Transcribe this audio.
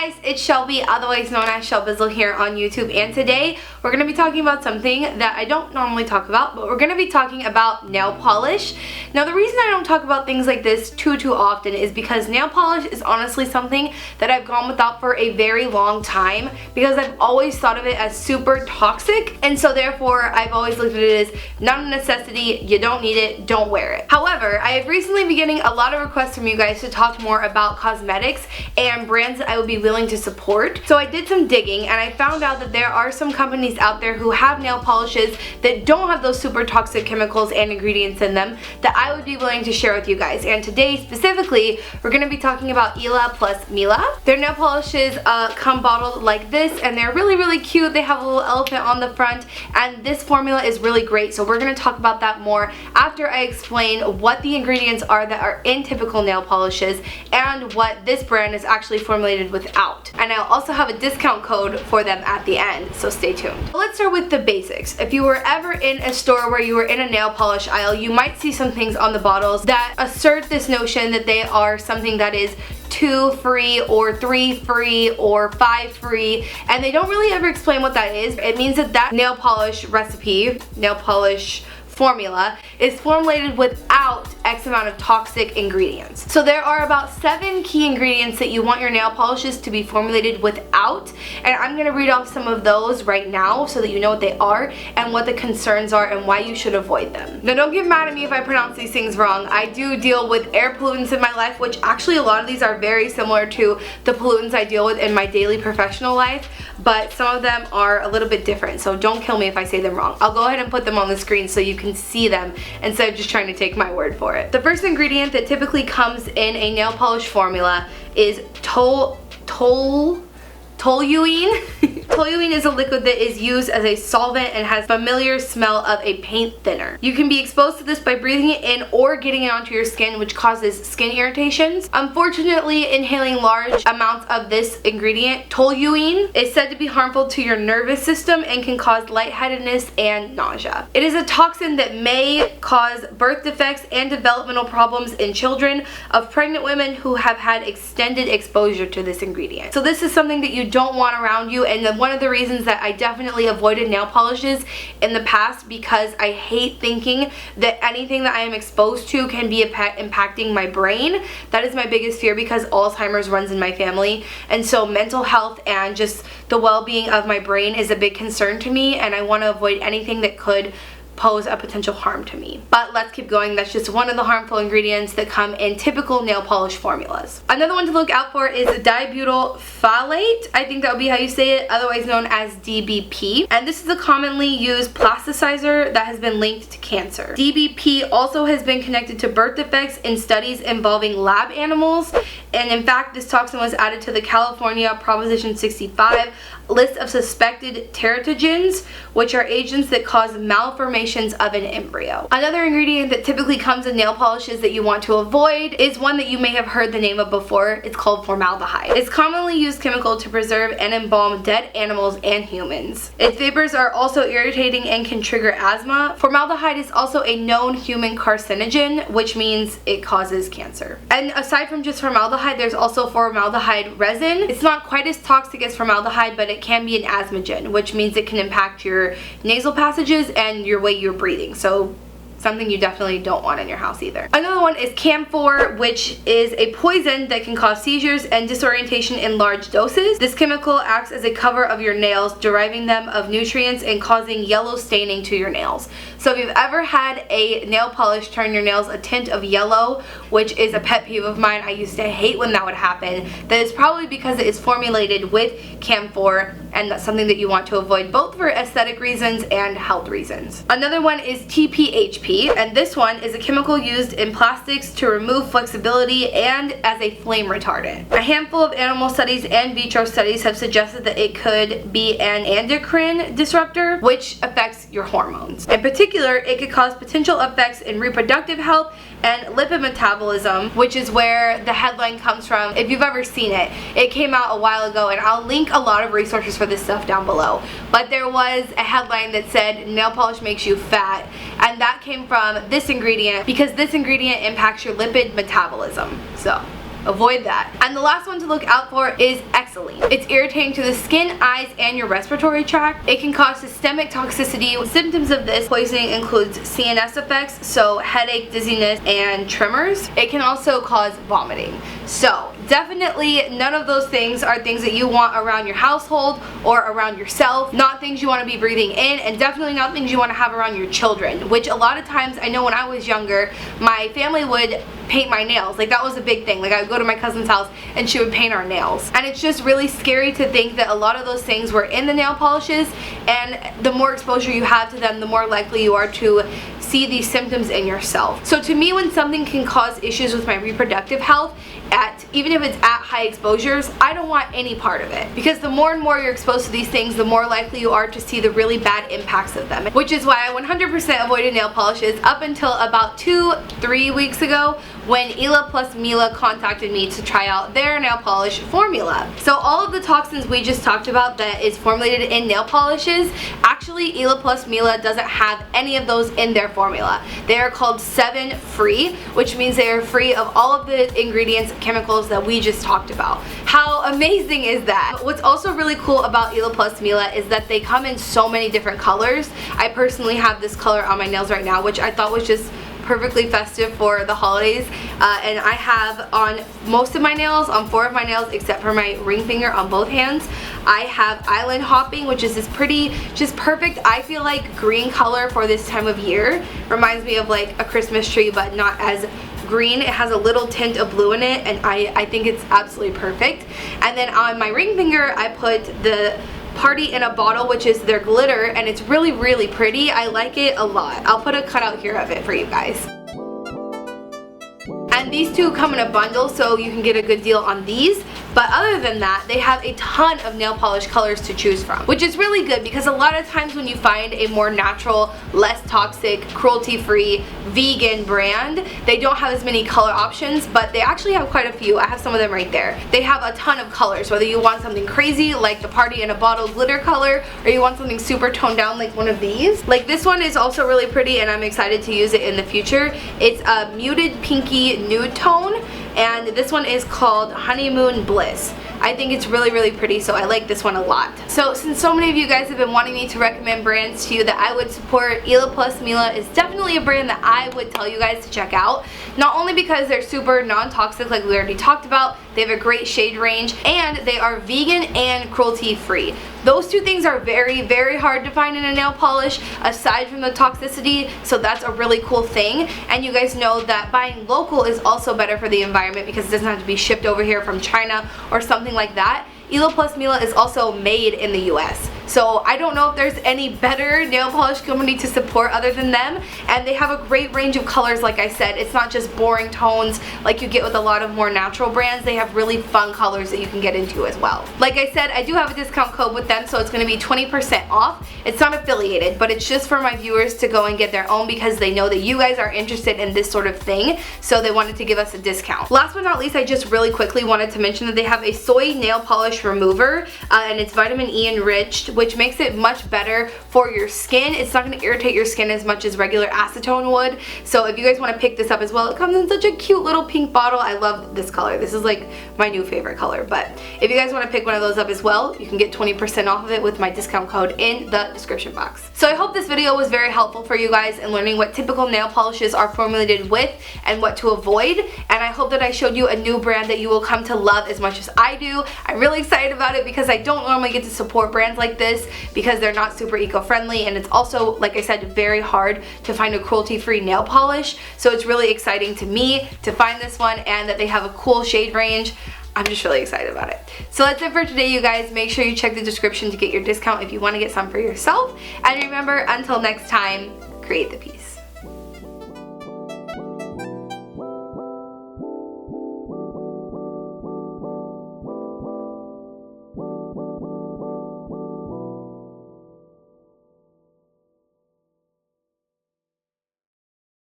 guys, it's Shelby, otherwise known as Shelbizleee here on YouTube, and today we're going to be talking about something that I don't normally talk about, but we're going to be talking about nail polish. Now the reason I don't talk about things like this too often is because nail polish is honestly something that I've gone without for a very long time because I've always thought of it as super toxic, and so therefore I've always looked at it as not a necessity, you don't need it, don't wear it. However, I have recently been getting a lot of requests from you guys to talk more about cosmetics and brands that I would be willing to support. So I did some digging and I found out that there are some companies out there who have nail polishes that don't have those super toxic chemicals and ingredients in them that I would be willing to share with you guys. And today specifically, we're going to be talking about Ella+Mila. Their nail polishes come bottled like this, and they're really cute. They have a little elephant on the front, and this formula is really great. So we're going to talk about that more after I explain what the ingredients are that are in typical nail polishes and what this brand is actually formulated without. And I'll also have a discount code for them at the end, so stay tuned. Let's start with the basics. If you were ever in a store where you were in a nail polish aisle, you might see some things on the bottles that assert this notion that they are something that is 2 free or 3 free or 5 free, and they don't really ever explain what that is. It means that that nail polish recipe, nail polish formula, is formulated without X amount of toxic ingredients. So there are about 7 key ingredients that you want your nail polishes to be formulated without, and I'm going to read off some of those right now so that you know what they are and what the concerns are and why you should avoid them. Now don't get mad at me if I pronounce these things wrong. I do deal with air pollutants in my life, which actually a lot of these are very similar to the pollutants I deal with in my daily professional life, but some of them are a little bit different, so don't kill me if I say them wrong. I'll go ahead and put them on the screen so you can see them instead of just trying to take my word for it. The first ingredient that typically comes in a nail polish formula is toluene. Toluene is a liquid that is used as a solvent and has familiar smell of a paint thinner. You can be exposed to this by breathing it in or getting it onto your skin, which causes skin irritations. Unfortunately, inhaling large amounts of this ingredient, toluene, is said to be harmful to your nervous system and can cause lightheadedness and nausea. It is a toxin that may cause birth defects and developmental problems in children of pregnant women who have had extended exposure to this ingredient. So this is something that you don't want around you, and one of the reasons that I definitely avoided nail polishes in the past, because I hate thinking that anything that I am exposed to can be impacting my brain. That is my biggest fear because Alzheimer's runs in my family, and so mental health and just the well-being of my brain is a big concern to me, and I want to avoid anything that could pose a potential harm to me. But let's keep going. That's just one of the harmful ingredients that come in typical nail polish formulas. Another one to look out for is Dibutyl Phthalate. I think that would be how you say it, otherwise known as DBP. And this is a commonly used plasticizer that has been linked to cancer. DBP also has been connected to birth defects in studies involving lab animals, and in fact this toxin was added to the California Proposition 65 list of suspected teratogens, which are agents that cause malformations of an embryo. Another ingredient that typically comes in nail polishes that you want to avoid is one that you may have heard the name of before. It's called formaldehyde. It's commonly used chemical to preserve and embalm dead animals and humans. Its vapors are also irritating and can trigger asthma. Formaldehyde is also a known human carcinogen, which means it causes cancer. And aside from just formaldehyde, there's also formaldehyde resin. It's not quite as toxic as formaldehyde, but it can be an asthmagen, which means it can impact your nasal passages and your way you're breathing. So something you definitely don't want in your house either. Another one is Camphor, which is a poison that can cause seizures and disorientation in large doses. This chemical acts as a cover of your nails, deriving them of nutrients and causing yellow staining to your nails. So if you've ever had a nail polish turn your nails a tint of yellow, which is a pet peeve of mine, I used to hate when that would happen, that is probably because it is formulated with Camphor, and that's something that you want to avoid both for aesthetic reasons and health reasons. Another one is TPHP, and this one is a chemical used in plastics to remove flexibility and as a flame retardant. A handful of animal studies and vitro studies have suggested that it could be an endocrine disruptor, which affects your hormones. In particular, it could cause potential effects in reproductive health and lipid metabolism, which is where the headline comes from. If you've ever seen it, it came out a while ago, and I'll link a lot of resources for this stuff down below. But there was a headline that said nail polish makes you fat, and that came from this ingredient because this ingredient impacts your lipid metabolism. So avoid that. And the last one to look out for is Xylene. It's irritating to the skin, eyes, and your respiratory tract. It can cause systemic toxicity. Symptoms of this poisoning includes CNS effects, so headache, dizziness, and tremors. It can also cause vomiting. So definitely none of those things are things that you want around your household or around yourself. Not things you want to be breathing in, and definitely not things you want to have around your children, which a lot of times, I know when I was younger, my family would paint my nails. Like, that was a big thing. Like, I would go to my cousin's house and she would paint our nails. And it's just really scary to think that a lot of those things were in the nail polishes, and the more exposure you have to them, the more likely you are to see these symptoms in yourself. So to me, when something can cause issues with my reproductive health, even if it's at high exposures, I don't want any part of it. Because the more and more you're exposed to these things, the more likely you are to see the really bad impacts of them. Which is why I 100% avoided nail polishes up until about 2-3 weeks ago, when Ella+Mila contacted me to try out their nail polish formula. So all of the toxins we just talked about that is formulated in nail polishes, actually Ella+Mila doesn't have any of those in their formula. They are called 7 free, which means they are free of all of the ingredients, chemicals that we just talked about. How amazing is that? What's also really cool about Ella+Mila is that they come in so many different colors. I personally have this color on my nails right now, which I thought was just perfectly festive for the holidays, and I have on most of my nails, on 4 of my nails except for my ring finger on both hands, I have island hopping, which is this pretty, just perfect, I feel like, green color for this time of year. Reminds me of like a Christmas tree, but not as green. It has a little tint of blue in it, and I think it's absolutely perfect. And then on my ring finger I put the Party in a Bottle, which is their glitter, and it's really, really pretty. I like it a lot. I'll put a cutout here of it for you guys. And these two come in a bundle, so you can get a good deal on these. But other than that, they have a ton of nail polish colors to choose from, which is really good because a lot of times when you find a more natural, less toxic, cruelty-free, vegan brand, they don't have as many color options, but they actually have quite a few. I have some of them right there. They have a ton of colors, whether you want something crazy like the Party in a Bottle glitter color, or you want something super toned down like one of these. Like this one is also really pretty, and I'm excited to use it in the future. It's a muted pinky nude tone, and this one is called Honeymoon Bliss. I think it's really, really pretty, so I like this one a lot. So since so many of you guys have been wanting me to recommend brands to you that I would support, Ella+Mila is definitely a brand that I would tell you guys to check out. Not only because they're super non-toxic like we already talked about, they have a great shade range, and they are vegan and cruelty free. Those two things are very, very hard to find in a nail polish aside from the toxicity, so that's a really cool thing. And you guys know that buying local is also better for the environment because it doesn't have to be shipped over here from China or something like that. Ella+Mila is also made in the US. So I don't know if there's any better nail polish company to support other than them, and they have a great range of colors. Like I said, it's not just boring tones like you get with a lot of more natural brands. They have really fun colors that you can get into as well. Like I said, I do have a discount code with them, so it's going to be 20% off. It's not affiliated, but it's just for my viewers to go and get their own because they know that you guys are interested in this sort of thing, so they wanted to give us a discount. Last but not least, I just really quickly wanted to mention that they have a soy nail polish remover, and it's vitamin E enriched, which makes it much better for your skin. It's not going to irritate your skin as much as regular acetone would. So if you guys want to pick this up as well, it comes in such a cute little pink bottle. I love this color. This is like my new favorite color. But if you guys want to pick one of those up as well, you can get 20% off of it with my discount code in the description box. So I hope this video was very helpful for you guys in learning what typical nail polishes are formulated with and what to avoid. And I hope that I showed you a new brand that you will come to love as much as I do. I'm really excited about it because I don't normally get to support brands like this because they're not super eco-friendly, and it's also, like I said, very hard to find a cruelty-free nail polish. So it's really exciting to me to find this one and that they have a cool shade range. I'm just really excited about it. So that's it for today, you guys. Make sure you check the description to get your discount if you want to get some for yourself. And remember, until next time, create the peace.